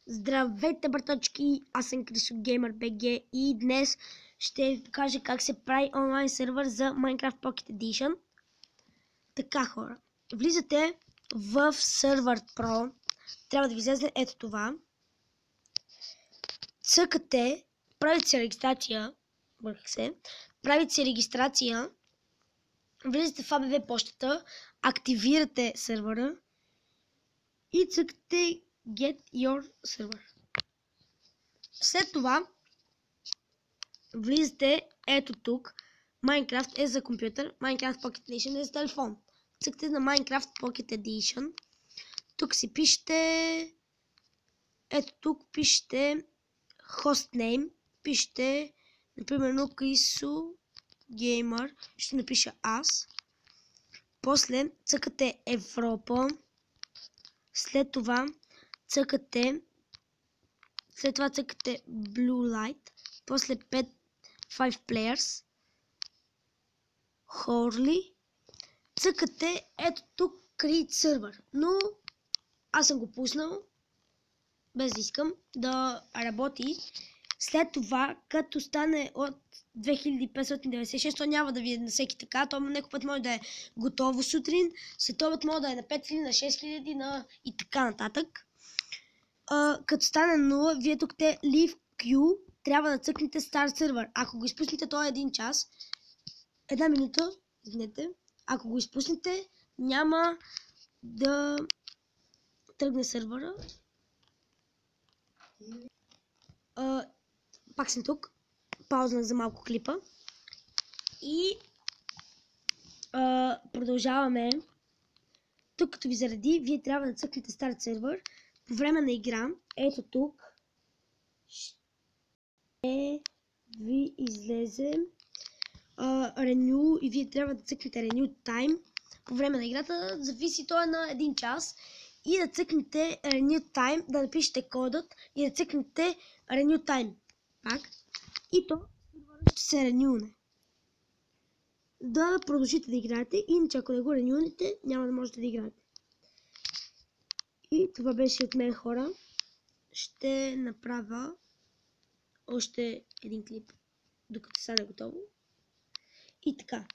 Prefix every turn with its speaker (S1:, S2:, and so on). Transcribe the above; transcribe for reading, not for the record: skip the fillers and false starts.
S1: Здравейте, браточки! Аз съм Крисо Геймър БГ и днес ще ви покажа как се прави онлайн сервер за Minecraft Pocket Edition. Така, хора, влизате в сервер Pro, трябва да ви излезе ето това. Цъкате, правите се регистрация, влизате в ABV почтата, активирате сервера и цъкате Get Your Server. След това влизате ето тук. Minecraft е за компютър, Minecraft Pocket Edition е за телефон. Цъкате на Minecraft Pocket Edition. Тук си пишете, ето тук пишете hostname, пишете например Крисо Геймър, ще напиша аз. После цъкате Европа. След това цъкате Blue Light, после 5 players, Хорли, цъкате ето тук Create Server, но аз съм го пуснал без да искам да работи. След това, като стане от 2596, то няма да ви е на всеки така, то някой път може да е готово сутрин, след обед може да е на 5000, на 6000 и така нататък. Като стане 0, вие тук Leave Queue, трябва да цъкнете Start Server. Ако го изпуснете, то е 1 час, 1 минута, извинете. Ако го изпуснете, няма да тръгне сервера. Пак съм тук, паузнах за малко клипа и продължаваме. Тук като ви заради, вие трябва да цъкнете Start Server. По време на игра, ето тук ще ви излезе Renew и вие трябва да цъкнете Renew Time. По време на играта, зависи, то е на 1 час. И да цъкнете Renew Time, да напишете кодът и да цъкнете Renew Time пак. И то ще се ренюне. Да продължите да играете, иначе ако не го ренюнете, няма да можете да играете. И това беше от мен, хора. Ще направя още един клип, докато стане готово. И така.